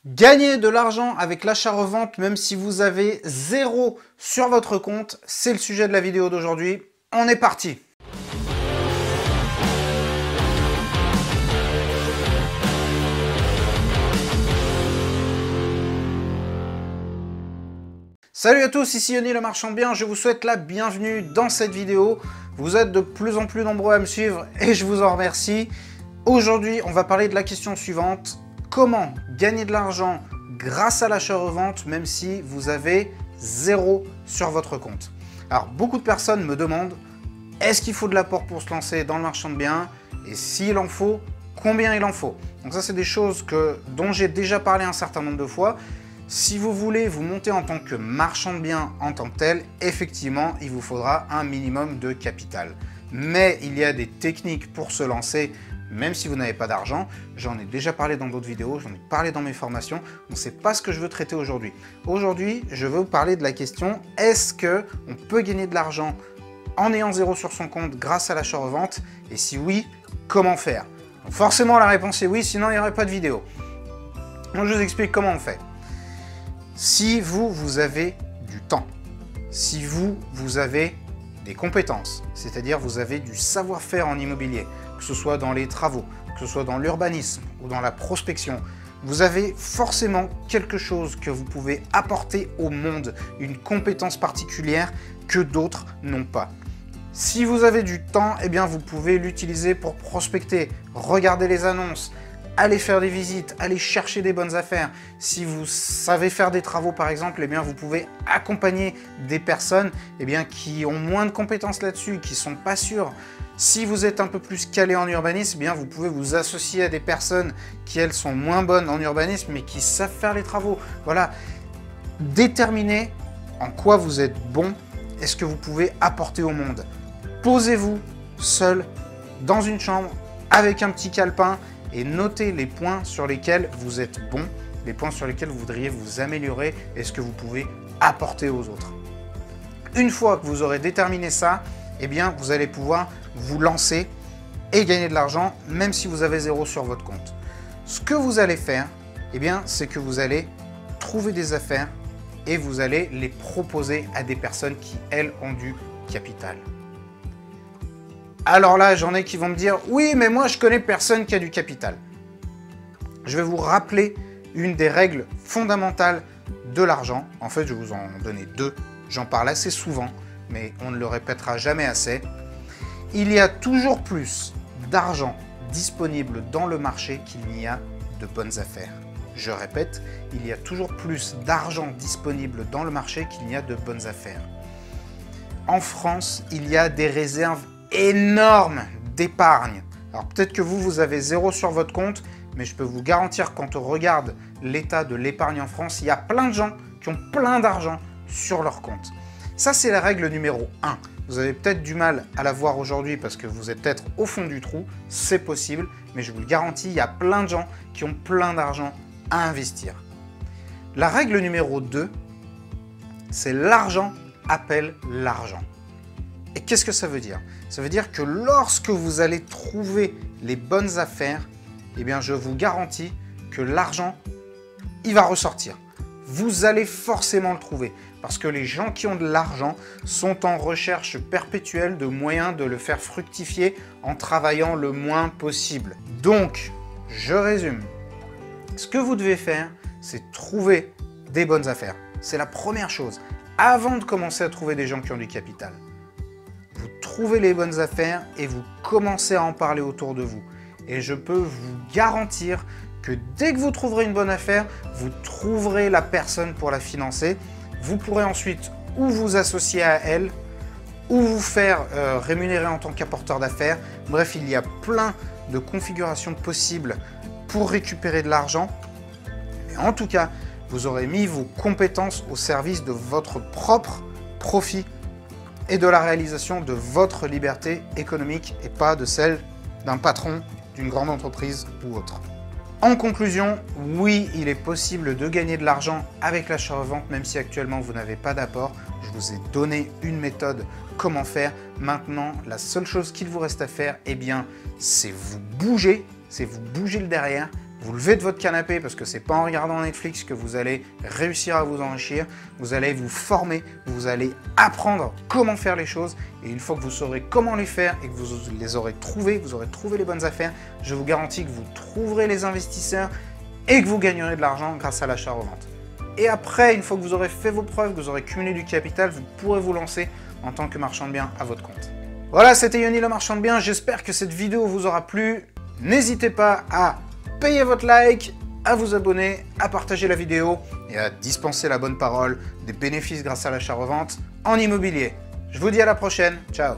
Gagner de l'argent avec l'achat-revente, même si vous avez 0 sur votre compte, c'est le sujet de la vidéo d'aujourd'hui. On est parti! Salut à tous, ici Yoni le marchand de biens, je vous souhaite la bienvenue dans cette vidéo. Vous êtes de plus en plus nombreux à me suivre et je vous en remercie. Aujourd'hui, on va parler de la question suivante. Comment gagner de l'argent grâce à l'achat-revente, même si vous avez 0 sur votre compte? Alors, beaucoup de personnes me demandent, est-ce qu'il faut de l'apport pour se lancer dans le marchand de biens? Et s'il en faut, combien il en faut? Donc ça, c'est des choses dont j'ai déjà parlé un certain nombre de fois. Si vous voulez vous monter en tant que marchand de biens en tant que tel, effectivement, il vous faudra un minimum de capital. Mais il y a des techniques pour se lancer, même si vous n'avez pas d'argent. J'en ai déjà parlé dans d'autres vidéos, j'en ai parlé dans mes formations. Donc c'est pas ce que je veux traiter aujourd'hui. Aujourd'hui, je veux vous parler de la question, est-ce qu'on peut gagner de l'argent en ayant 0 sur son compte grâce à l'achat-revente? Et si oui, comment faire? Donc forcément, la réponse est oui, sinon il n'y aurait pas de vidéo. Donc je vous explique comment on fait. Si vous avez du temps, si vous avez des compétences, c'est-à-dire vous avez du savoir-faire en immobilier, que ce soit dans les travaux, que ce soit dans l'urbanisme ou dans la prospection, vous avez forcément quelque chose que vous pouvez apporter au monde, une compétence particulière que d'autres n'ont pas. Si vous avez du temps, eh bien vous pouvez l'utiliser pour prospecter, regarder les annonces, aller faire des visites, aller chercher des bonnes affaires. Si vous savez faire des travaux par exemple, eh bien vous pouvez accompagner des personnes qui ont moins de compétences là-dessus, qui ne sont pas sûres. Si vous êtes un peu plus calé en urbanisme, eh bien vous pouvez vous associer à des personnes qui elles sont moins bonnes en urbanisme mais qui savent faire les travaux. Voilà, déterminez en quoi vous êtes bon et ce que vous pouvez apporter au monde. Posez-vous seul dans une chambre avec un petit calepin et notez les points sur lesquels vous êtes bon, les points sur lesquels vous voudriez vous améliorer et ce que vous pouvez apporter aux autres. Une fois que vous aurez déterminé ça, eh bien, vous allez pouvoir vous lancer et gagner de l'argent, même si vous avez 0 sur votre compte. Ce que vous allez faire, eh bien, c'est que vous allez trouver des affaires et vous allez les proposer à des personnes qui, elles, ont du capital. Alors là, j'en ai qui vont me dire « Oui, mais moi, je connais personne qui a du capital. » Je vais vous rappeler une des règles fondamentales de l'argent. En fait, je vais vous en donner 2. J'en parle assez souvent, mais on ne le répétera jamais assez. Il y a toujours plus d'argent disponible dans le marché qu'il n'y a de bonnes affaires. Je répète, il y a toujours plus d'argent disponible dans le marché qu'il n'y a de bonnes affaires. En France, il y a des réserves énorme d'épargne. Alors peut-être que vous avez 0 sur votre compte, mais je peux vous garantir quand on regarde l'état de l'épargne en France, il y a plein de gens qui ont plein d'argent sur leur compte. Ça, c'est la règle numéro 1. Vous avez peut-être du mal à la voir aujourd'hui parce que vous êtes peut-être au fond du trou, c'est possible, mais je vous le garantis, il y a plein de gens qui ont plein d'argent à investir. La règle numéro 2, c'est l'argent appelle l'argent. Et qu'est-ce que ça veut dire? Ça veut dire que lorsque vous allez trouver les bonnes affaires, eh bien je vous garantis que l'argent, il va ressortir. Vous allez forcément le trouver parce que les gens qui ont de l'argent sont en recherche perpétuelle de moyens de le faire fructifier en travaillant le moins possible. Donc, je résume. Ce que vous devez faire, c'est trouver des bonnes affaires. C'est la première chose. Avant de commencer à trouver des gens qui ont du capital. Vous trouvez les bonnes affaires et vous commencez à en parler autour de vous. Et je peux vous garantir que dès que vous trouverez une bonne affaire, vous trouverez la personne pour la financer. Vous pourrez ensuite ou vous associer à elle, ou vous faire rémunérer en tant qu'apporteur d'affaires. Bref, il y a plein de configurations possibles pour récupérer de l'argent. Mais en tout cas, vous aurez mis vos compétences au service de votre propre profit et de la réalisation de votre liberté économique et pas de celle d'un patron, d'une grande entreprise ou autre. En conclusion, oui, il est possible de gagner de l'argent avec l'achat-revente, même si actuellement vous n'avez pas d'apport. Je vous ai donné une méthode, comment faire. Maintenant, la seule chose qu'il vous reste à faire, eh bien, c'est vous bouger le derrière, vous levez de votre canapé parce que c'est pas en regardant Netflix que vous allez réussir à vous enrichir. Vous allez vous former, vous allez apprendre comment faire les choses. Et une fois que vous saurez comment les faire et que vous les aurez trouvés, vous aurez trouvé les bonnes affaires, je vous garantis que vous trouverez les investisseurs et que vous gagnerez de l'argent grâce à l'achat-revente. Et après, une fois que vous aurez fait vos preuves, que vous aurez cumulé du capital, vous pourrez vous lancer en tant que marchand de biens à votre compte. Voilà, c'était Yoni le marchand de biens. J'espère que cette vidéo vous aura plu. N'hésitez pas à payer votre like, à vous abonner, à partager la vidéo et à dispenser la bonne parole des bénéfices grâce à l'achat-revente en immobilier. Je vous dis à la prochaine. Ciao.